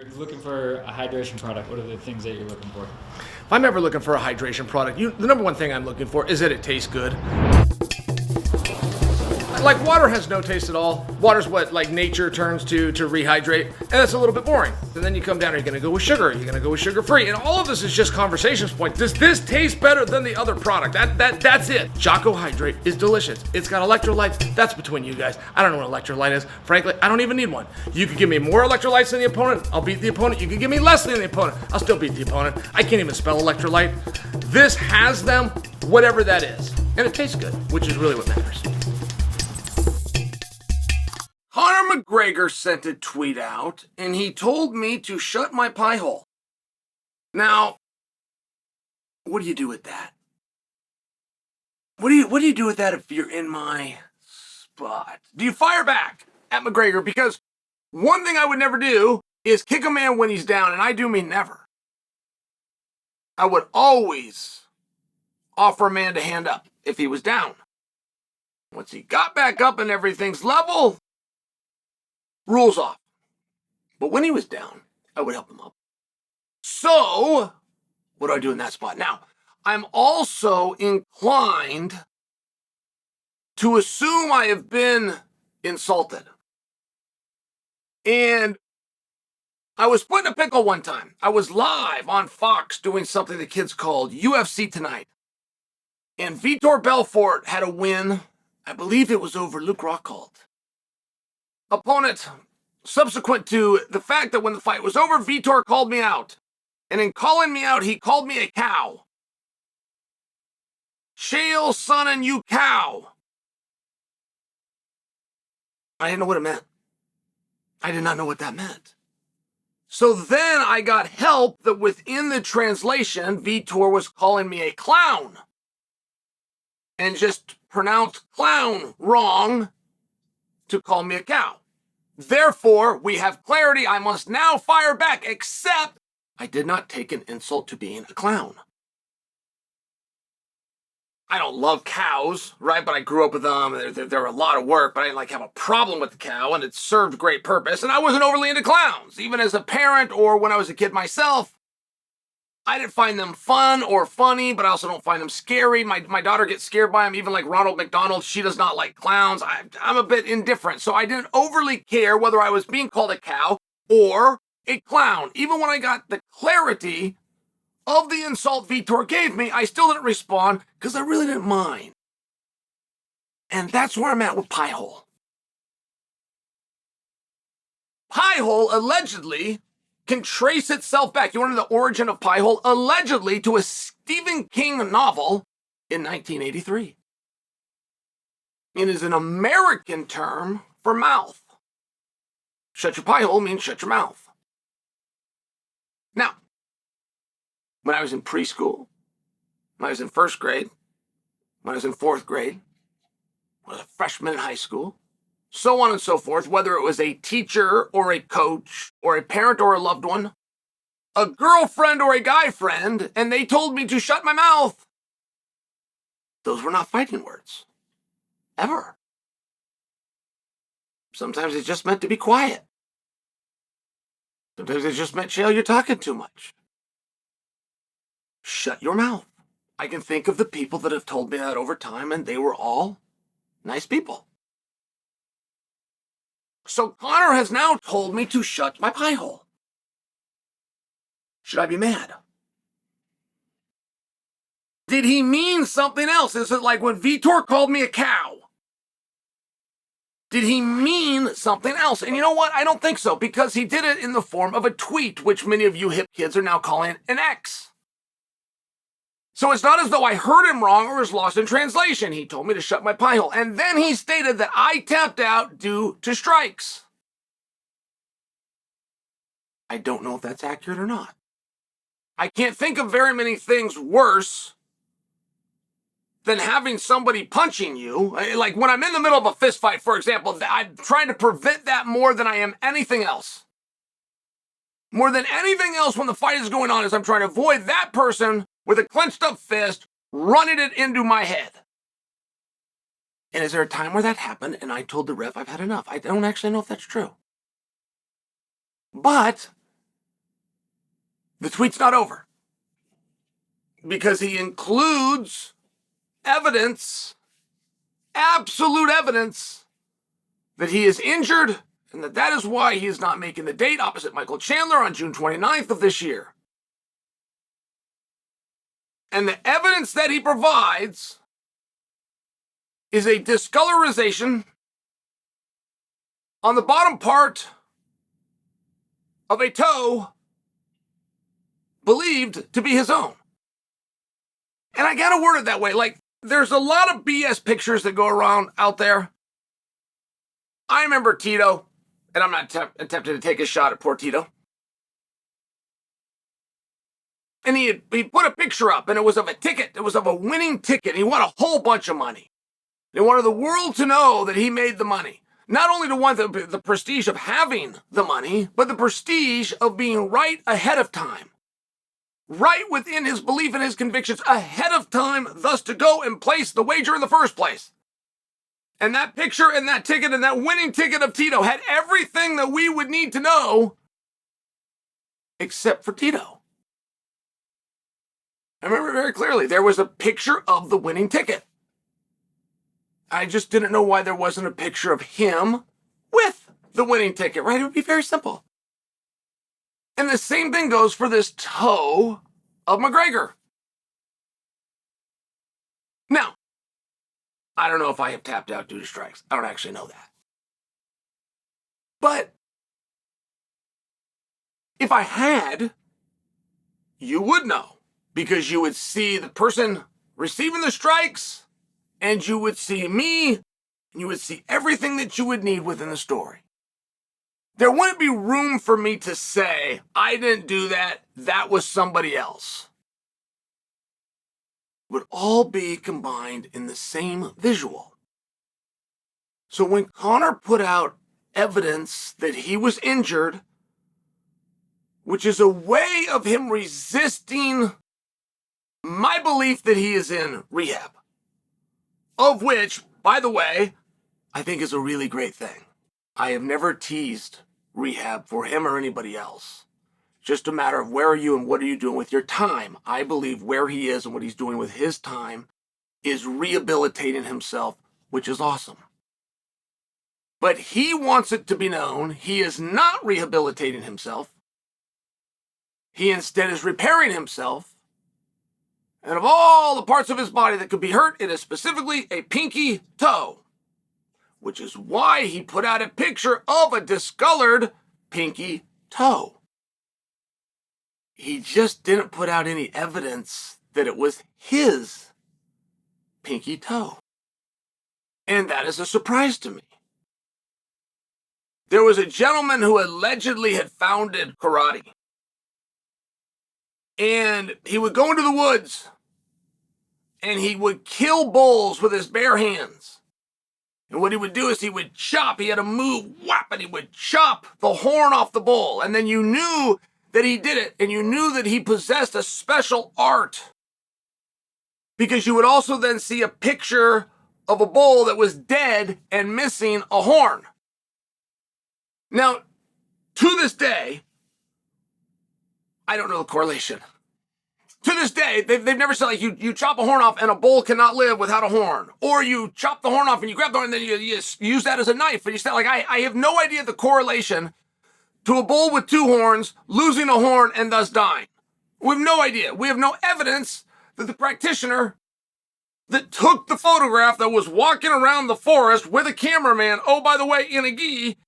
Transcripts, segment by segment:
You're looking for a hydration product. What are the things that you're looking for? If I'm ever looking for a hydration product, the number one thing I'm looking for is that it tastes good. Like, water has no taste at all. Water's what, like, nature turns to rehydrate, and that's a little bit boring. And then you come down, are you gonna go with sugar? Are you gonna go with sugar-free? And all of this is just conversations point. Does this taste better than the other product? That's it. Jocko Hydrate is delicious. It's got electrolytes. That's between you guys. I don't know what electrolyte is. Frankly, I don't even need one. You could give me more electrolytes than the opponent, I'll beat the opponent. You could give me less than the opponent, I'll still beat the opponent. I can't even spell electrolyte. This has them, whatever that is. And it tastes good, which is really what matters. Conor McGregor sent a tweet out, and he told me to shut my pie hole. Now, what do you do with that? What do you do with that if you're in my spot? Do you fire back at McGregor? Because one thing I would never do is kick a man when he's down, and I do mean never. I would always offer a man to hand up if he was down. Once he got back up and everything's level, rules off. But when he was down, I would help him up. So, what do I do in that spot? Now, I'm also inclined to assume I have been insulted. And I was put in a pickle one time. I was live on Fox doing something the kids called UFC Tonight. And Vitor Belfort had a win. I believe it was over Luke Rockhold. Opponent, subsequent to the fact that when the fight was over, Vitor called me out. And in calling me out, he called me a cow. Chael Sonnen, you cow. I didn't know what it meant. I did not know what that meant. So then I got help that within the translation, Vitor was calling me a clown. And just pronounced clown wrong to call me a cow. Therefore, we have clarity. I must now fire back, except I did not take an insult to being a clown. I don't love cows, right? But I grew up with them. They're a lot of work, but I didn't have a problem with the cow, and it served great purpose. And I wasn't overly into clowns, even as a parent or when I was a kid myself. I didn't find them fun or funny, but I also don't find them scary. My daughter gets scared by them, even like Ronald McDonald. She does not like clowns. I'm a bit indifferent, so I didn't overly care whether I was being called a cow or a clown. Even when I got the clarity of the insult Vitor gave me, I still didn't respond because I really didn't mind. And that's where I'm at with Piehole. Piehole allegedly can trace itself back. You want to know the origin of Piehole? Allegedly to a Stephen King novel in 1983. It is an American term for mouth. Shut your piehole means shut your mouth. Now, when I was in preschool, when I was in first grade, when I was in fourth grade, when I was a freshman in high school, so on and so forth, whether it was a teacher or a coach or a parent or a loved one, a girlfriend or a guy friend, and they told me to shut my mouth, those were not fighting words. Ever. Sometimes it just meant to be quiet. Sometimes it just meant, Chael, you're talking too much. Shut your mouth. I can think of the people that have told me that over time, and they were all nice people. So Conor has now told me to shut my pie hole. Should I be mad? Did he mean something else? Is it like when Vitor called me a cow? Did he mean something else? And you know what? I don't think so, because he did it in the form of a tweet, which many of you hip kids are now calling an X. So it's not as though I heard him wrong or was lost in translation. He told me to shut my pie hole. And then he stated that I tapped out due to strikes. I don't know if that's accurate or not. I can't think of very many things worse than having somebody punching you. Like when I'm in the middle of a fist fight, for example, I'm trying to prevent that more than I am anything else. More than anything else when the fight is going on is I'm trying to avoid that person with a clenched up fist running it into my head. And is there a time where that happened and I told the ref I've had enough? I don't actually know if that's true. But The tweet's not over because he includes evidence, absolute evidence, that he is injured and that is why he is not making the date opposite Michael Chandler on June 29th of this year. And the evidence that he provides is a discolorization on the bottom part of a toe believed to be his own. And I gotta word it that way. Like, there's a lot of BS pictures that go around out there. I remember Tito, and I'm not attempting to take a shot at poor Tito. And he put a picture up, and it was of a ticket. It was of a winning ticket. He won a whole bunch of money. They wanted the world to know that he made the money. Not only to want the prestige of having the money, but the prestige of being right ahead of time. Right within his belief and his convictions ahead of time, thus to go and place the wager in the first place. And that picture and that ticket and that winning ticket of Tito had everything that we would need to know except for Tito. I remember very clearly, there was a picture of the winning ticket. I just didn't know why there wasn't a picture of him with the winning ticket, right? It would be very simple. And the same thing goes for this toe of McGregor. Now, I don't know if I have tapped out due to strikes. I don't actually know that. But if I had, you would know. Because you would see the person receiving the strikes, and you would see me, and you would see everything that you would need within the story. There wouldn't be room for me to say, I didn't do that, that was somebody else. It would all be combined in the same visual. So when Conor put out evidence that he was injured, which is a way of him resisting my belief that he is in rehab, of which, by the way, I think is a really great thing. I have never teased rehab for him or anybody else. Just a matter of where are you and what are you doing with your time. I believe where he is and what he's doing with his time is rehabilitating himself, which is awesome. But he wants it to be known he is not rehabilitating himself. He instead is repairing himself. And of all the parts of his body that could be hurt, it is specifically a pinky toe, which is why he put out a picture of a discolored pinky toe. He just didn't put out any evidence that it was his pinky toe. And that is a surprise to me. There was a gentleman who allegedly had founded karate. And he would go into the woods and he would kill bulls with his bare hands. And what he would do is he would chop. He had a move, whap, and he would chop the horn off the bull. And then you knew that he did it, and you knew that he possessed a special art. Because you would also then see a picture of a bull that was dead and missing a horn. Now, to this day, I don't know the correlation. To this day, they've never said, like, you chop a horn off and a bull cannot live without a horn. Or you chop the horn off and you grab the horn and then you use that as a knife. And you say, like, I have no idea the correlation to a bull with two horns losing a horn and thus dying. We have no idea. We have no evidence that the practitioner that took the photograph that was walking around the forest with a cameraman, oh, by the way, in a gi,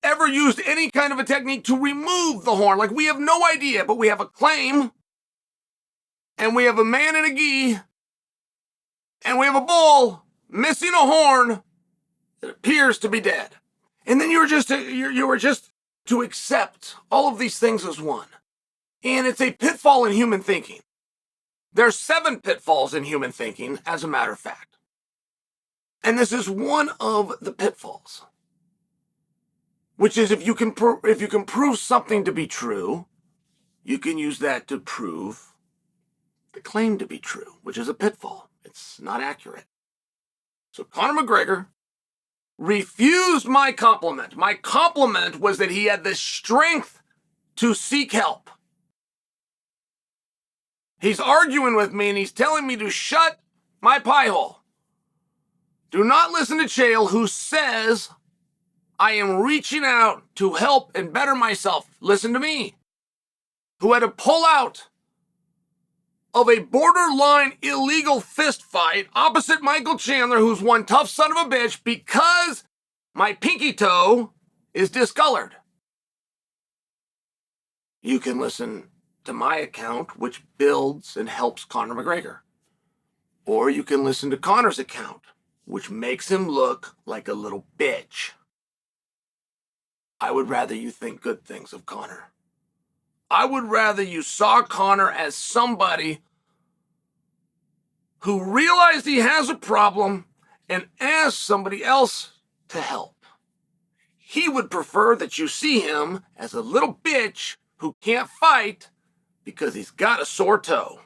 ever used any kind of a technique to remove the horn. Like, we have no idea, but we have a claim. And we have a man in a gi, and we have a bull missing a horn that appears to be dead. And then you were just to accept all of these things as one. And it's a pitfall in human thinking. There's 7 pitfalls in human thinking, as a matter of fact. And this is one of the pitfalls, which is if you can prove something to be true, you can use that to prove the claim to be true, which is a pitfall. It's not accurate. So Conor McGregor refused my compliment. My compliment was that he had the strength to seek help. He's arguing with me and he's telling me to shut my pie hole. Do not listen to Chael, who says I am reaching out to help and better myself. Listen to me, who had to pull out of a borderline illegal fist fight opposite Michael Chandler, who's one tough son of a bitch, because my pinky toe is discolored. You can listen to my account, which builds and helps Conor McGregor. Or you can listen to Conor's account, which makes him look like a little bitch. I would rather you think good things of Conor. I would rather you saw Conor as somebody who realized he has a problem and asked somebody else to help. He would prefer that you see him as a little bitch who can't fight because he's got a sore toe.